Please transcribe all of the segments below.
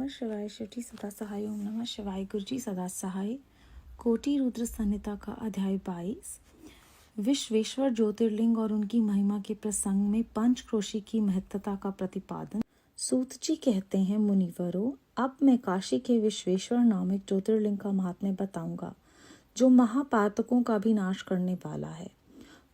नमः शिवाय। शिवजी सदा सहाय। ओम नमः शिवाय। गुरुजी सदा सहाय। कोटि रुद्र संहिता का अध्याय 22। विश्वेश्वर ज्योतिर्लिंग और उनकी महिमा के प्रसंग में पंचक्रोशी की महत्ता का प्रतिपादन। सूत जी कहते हैं, मुनिवरों, अब मैं काशी के विश्वेश्वर नामक ज्योतिर्लिंग का महात्म्य बताऊंगा, जो महापातकों का भी नाश करने वाला है।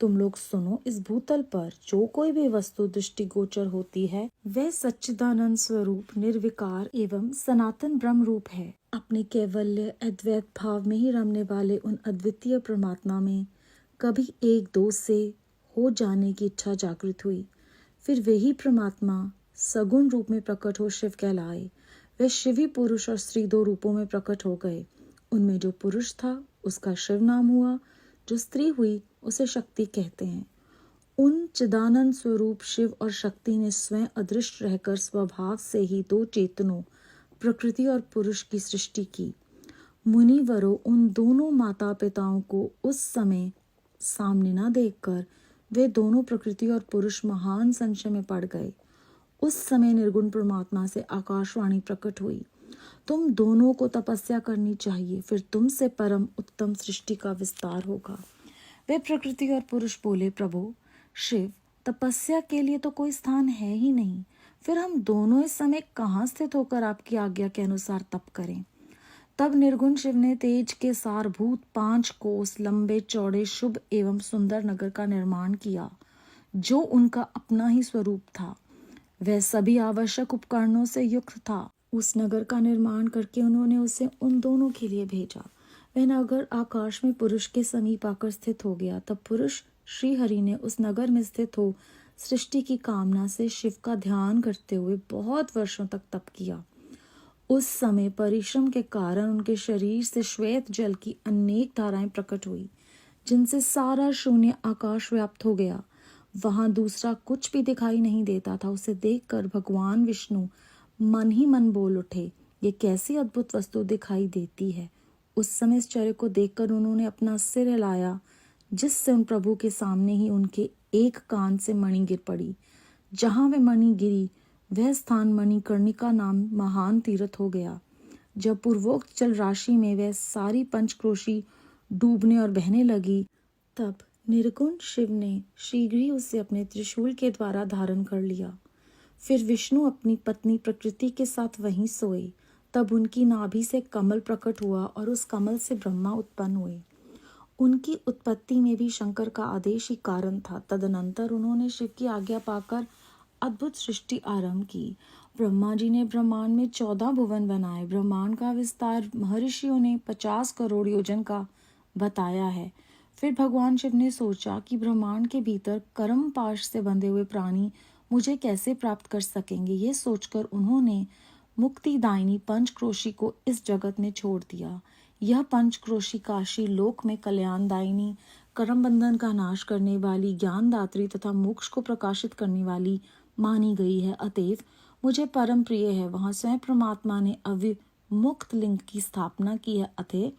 तुम लोग सुनो। इस भूतल पर जो कोई भी वस्तु दृष्टिगोचर होती है, वह सच्चिदानंद स्वरूप निर्विकार एवं सनातन ब्रह्म रूप है। अपने कैवल्य अद्वैत भाव में ही रमने वाले उन अद्वितीय परमात्मा में कभी एक दो से हो जाने की इच्छा जागृत हुई। फिर वही परमात्मा सगुण रूप में प्रकट हो शिव कहलाए। वह शिवी पुरुष और स्त्री दो रूपों में प्रकट हो गए। उनमें जो पुरुष था उसका शिव नाम हुआ, जो स्त्री हुई उसे शक्ति कहते हैं। उन चिदानंद स्वरूप शिव और शक्ति ने स्वयं अदृश्य रहकर स्वभाव से ही दो चेतनों, प्रकृति और पुरुष की सृष्टि की। मुनिवरों, उन दोनों माता पिताओं को उस समय सामने न देखकर वे दोनों प्रकृति और पुरुष महान संशय में पड़ गए। उस समय निर्गुण परमात्मा से आकाशवाणी प्रकट हुई, तुम दोनों को तपस्या करनी चाहिए, फिर तुमसे परम उत्तम सृष्टि का विस्तार होगा। वे प्रकृति और पुरुष बोले, प्रभु शिव, तपस्या के लिए तो कोई स्थान है ही नहीं, फिर हम दोनों इस समय कहाँ स्थित होकर आपकी आज्ञा के अनुसार तप करें। तब निर्गुण शिव ने तेज के सारभूत 5 कोस लंबे चौड़े शुभ एवं सुंदर नगर का निर्माण किया, जो उनका अपना ही स्वरूप था। वह सभी आवश्यक उपकरणों से युक्त था। उस नगर का निर्माण करके उन्होंने उसे उन दोनों के लिए भेजा। वह नगर आकाश में पुरुष के समीप आकर स्थित हो गया। तब पुरुष श्री हरि ने उस नगर में स्थित हो सृष्टि की कामना से शिव का ध्यान करते हुए बहुत वर्षों तक तप किया। उस समय परिश्रम के कारण उनके शरीर से श्वेत जल की अनेक धाराएं प्रकट हुई, जिनसे सारा शून्य आकाश व्याप्त हो गया। वहां दूसरा कुछ भी दिखाई नहीं देता था। उसे देखकर भगवान विष्णु मन ही मन बोल उठे, ये कैसी अद्भुत वस्तु दिखाई देती है। उस समय इस चर्य को देखकर उन्होंने अपना सिर हिलाया, जिससे उन प्रभु के सामने ही उनके एक कान से मणि गिर पड़ी। जहां वह मणि गिरी, वह स्थान मणिकर्णिका नाम महान तीर्थ हो गया। जब पूर्वोक्त जल राशि में वह सारी पंचक्रोशी डूबने और बहने लगी, तब निर्गुण शिव ने शीघ्र ही उसे अपने त्रिशूल के द्वारा धारण कर लिया। फिर विष्णु अपनी पत्नी प्रकृति के साथ वहीं सोए। तब उनकी नाभि से कमल प्रकट हुआ और उस कमल से ब्रह्मा उत्पन्न हुए। उनकी उत्पत्ति में भी शंकर का आदेश ही कारण था। तदनंतर उन्होंने शिव की आज्ञा पाकर अद्भुत सृष्टि आरंभ की। ब्रह्मा जी ने ब्रह्मांड में 14 भुवन बनाए। ब्रह्मांड का विस्तार महर्षियों ने 50 करोड़ योजन का बताया है। फिर भगवान शिव ने सोचा कि ब्रह्मांड के भीतर कर्म पाश से बंधे हुए प्राणी मुझे कैसे प्राप्त कर सकेंगे। ये सोचकर उन्होंने मुक्तिदायिनी पंचक्रोशी को इस जगत में छोड़ दिया। यह पंचक्रोशी काशी लोक में कल्याणदायिनी, कर्म बंधन का नाश करने वाली, ज्ञानदात्री तथा मोक्ष को प्रकाशित करने वाली मानी गई है। अतएव मुझे परम प्रिय है। वहां स्वयं परमात्मा ने अविमुक्त लिंग की स्थापना की है। अतः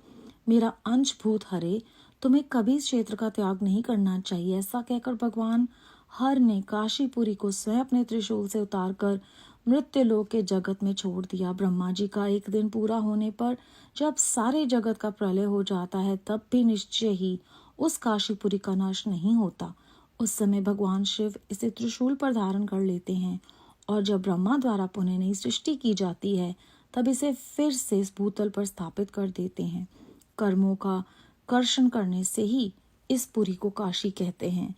मेरा अंशभूत हरे, तुम्हें कभी इस क्षेत्र का त्याग नहीं करना चाहिए। ऐसा कहकर भगवान हर ने काशीपुरी को स्वयं अपने त्रिशूल से उतारकर मृत्युलोक के जगत में छोड़ दिया। ब्रह्मा जी का एक दिन पूरा होने पर जब सारे जगत का प्रलय हो जाता है, तब भी निश्चय ही उस काशीपुरी का नाश नहीं होता। उस समय भगवान शिव इसे त्रिशूल पर धारण कर लेते हैं और जब ब्रह्मा द्वारा पुनः नई सृष्टि की जाती है, तब इसे फिर से इस भूतल पर स्थापित कर देते हैं। कर्मों का कर्षण करने से ही इस पुरी को काशी कहते हैं।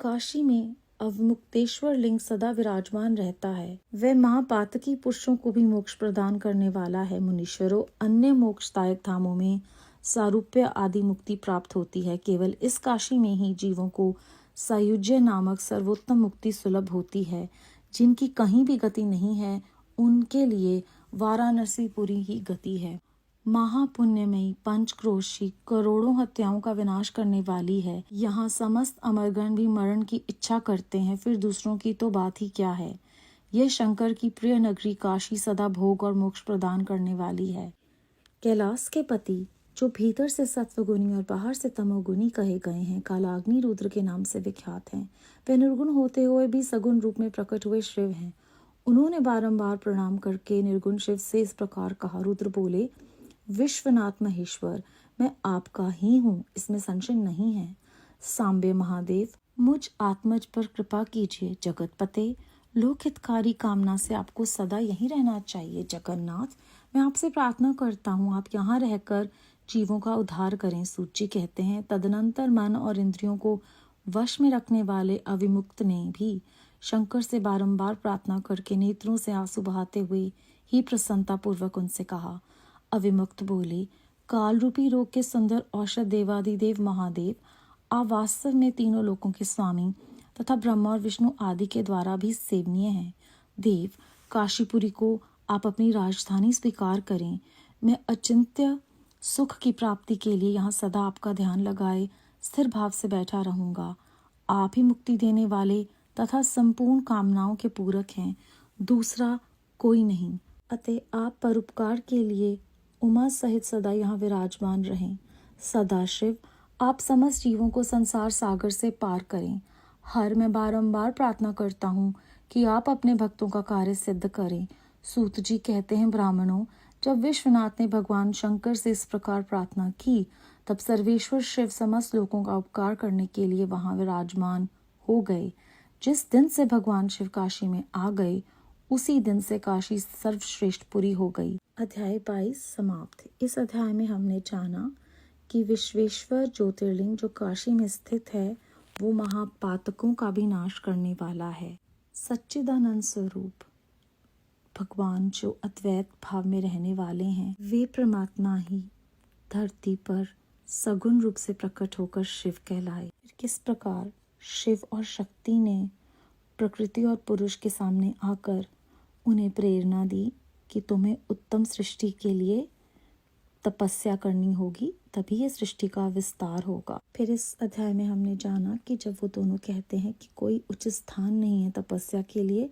काशी में अवमुक्तेश्वर लिंग सदा विराजमान रहता है। वह महापातकी पुरुषों को भी मोक्ष प्रदान करने वाला है। मुनीश्वरों, अन्य मोक्षदायक धामों में सारूप्य आदि मुक्ति प्राप्त होती है। केवल इस काशी में ही जीवों को सायुज्य नामक सर्वोत्तम मुक्ति सुलभ होती है। जिनकी कहीं भी गति नहीं है, उनके लिए वाराणसीपुरी ही गति है। महापुण्यमयी पंचक्रोशी करोड़ों हत्याओं का विनाश करने वाली है। यहाँ समस्त अमरगण भी मरण की इच्छा करते हैं, फिर दूसरों की तो बात ही क्या है। यह शंकर की प्रिय नगरी काशी सदा भोग और मोक्ष प्रदान करने वाली है। कैलाश के पति, जो भीतर से सत्वगुणी और बाहर से तमोगुणी कहे गए हैं, कालाग्नि रुद्र के नाम से विख्यात हैं। वे निर्गुण होते हुए भी सगुण रूप में प्रकट हुए शिव हैं। उन्होंने बारंबार प्रणाम करके निर्गुण शिव से इस प्रकार कहा। रुद्र बोले, विश्वनाथ महेश्वर, मैं आपका ही हूँ, इसमें संशय नहीं है। सांबे महादेव, मुझ आत्मज पर कृपा कीजिए। जगतपते, लोकहितकारी कामना से आपको सदा यहीं रहना चाहिए। जगन्नाथ, मैं आपसे प्रार्थना करता हूँ, आप यहाँ रहकर जीवों का उद्धार करें। सूत जी कहते हैं, तदनंतर मन और इंद्रियों को वश में रखने वाले अविमुक्त ने भी शंकर से बारंबार प्रार्थना करके नेत्रों से आंसू बहाते हुए ही प्रसन्नता पूर्वक उनसे कहा। अविमुक्त बोले, काल रूपी रोग के सुंदर औषध देवादिदेव महादेव, आप वास्तव में तीनों लोकों के स्वामी तथा ब्रह्मा और विष्णु आदि के द्वारा भी सेवनीय हैं। देव, काशीपुरी को आप अपनी राजधानी स्वीकार करें। मैं अचिंत्य सुख की प्राप्ति के लिए यहाँ सदा आपका ध्यान लगाए स्थिर भाव से बैठा रहूंगा। आप ही मुक्ति देने वाले तथा संपूर्ण कामनाओं के पूरक हैं, दूसरा कोई नहीं। अतः आप परोपकार के लिए उमा सहित सदा यहाँ विराजमान रहें। सदाशिव, आप समस्त जीवों को संसार सागर से पार करें। हर मैं बारंबार प्रार्थना करता हूँ कि आप अपने भक्तों का कार्य सिद्ध करें। सूत जी कहते हैं, ब्राह्मणों, जब विश्वनाथ ने भगवान शंकर से इस प्रकार प्रार्थना की, तब सर्वेश्वर शिव समस्त लोगों का उपकार करने के लिए वहां विराजमान हो गए। जिस दिन से भगवान शिव काशी में आ गए, उसी दिन से काशी सर्वश्रेष्ठ पुरी हो गई। अध्याय 22 समाप्त। इस अध्याय में हमने जाना कि विश्वेश्वर ज्योतिर्लिंग जो काशी में स्थित है, वो महापातकों का भी नाश करने वाला है। सच्चिदानंद स्वरूप भगवान जो अद्वैत भाव में रहने वाले हैं, वे परमात्मा ही धरती पर सगुण रूप से प्रकट होकर शिव कहलाए। किस प्रकार शिव और शक्ति ने प्रकृति और पुरुष के सामने आकर उन्हें प्रेरणा दी कि तुम्हें उत्तम सृष्टि के लिए तपस्या करनी होगी, तभी ये सृष्टि का विस्तार होगा। फिर इस अध्याय में हमने जाना कि जब वो दोनों कहते हैं कि कोई उचित स्थान नहीं है तपस्या के लिए,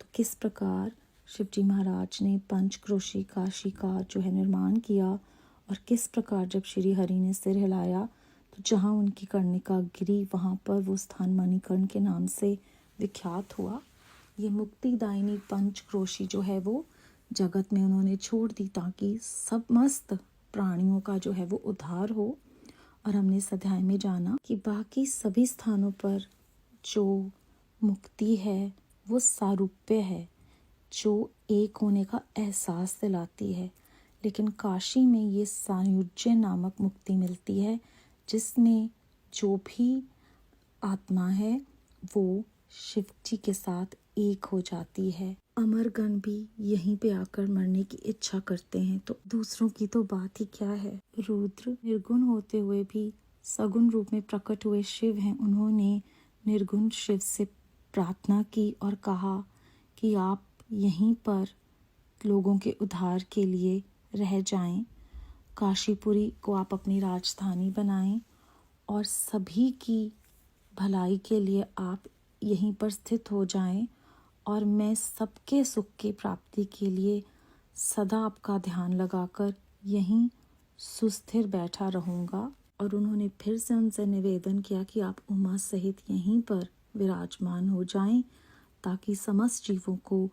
तो किस प्रकार शिवजी महाराज ने पंचक्रोशी काशी का जो है निर्माण किया, और किस प्रकार जब श्री हरि ने सिर हिलाया तो जहाँ उनकी कर्णिका गिरी, वहाँ पर वो स्थान मणिकर्ण के नाम से विख्यात हुआ। ये मुक्तिदायिनी पंचक्रोशी जो है वो जगत में उन्होंने छोड़ दी, ताकि समस्त प्राणियों का जो है वो उद्धार हो। और हमने इस अध्याय में जाना कि बाकी सभी स्थानों पर जो मुक्ति है वो सारूप्य है, जो एक होने का एहसास दिलाती है, लेकिन काशी में ये सायुज्य नामक मुक्ति मिलती है, जिसमें जो भी आत्मा है वो शिव जी के साथ एक हो जाती है। अमरगण भी यहीं पे आकर मरने की इच्छा करते हैं, तो दूसरों की तो बात ही क्या है। रुद्र निर्गुण होते हुए भी सगुण रूप में प्रकट हुए शिव हैं। उन्होंने निर्गुण शिव से प्रार्थना की और कहा कि आप यहीं पर लोगों के उद्धार के लिए रह जाएं, काशीपुरी को आप अपनी राजधानी बनाएं और सभी की भलाई के लिए आप यहीं पर स्थित हो जाएं, और मैं सबके सुख की प्राप्ति के लिए सदा आपका ध्यान लगाकर यहीं सुस्थिर बैठा रहूँगा। और उन्होंने फिर से उनसे निवेदन किया कि आप उमा सहित यहीं पर विराजमान हो जाएं, ताकि समस्त जीवों को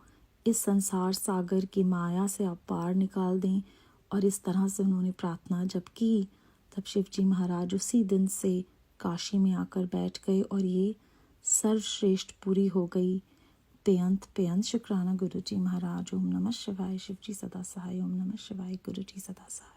इस संसार सागर की माया से आप पार निकाल दें। और इस तरह से उन्होंने प्रार्थना जब की, तब शिवजी महाराज उसी दिन से काशी में आकर बैठ गए और ये सर्वश्रेष्ठ पूरी हो गई। बेअंत शुक्राना गुरु जी महाराज। ओम नमः शिवाय। शिवजी सदा सहाय। ओम नमः शिवाय। गुरु जी सदा सहाय।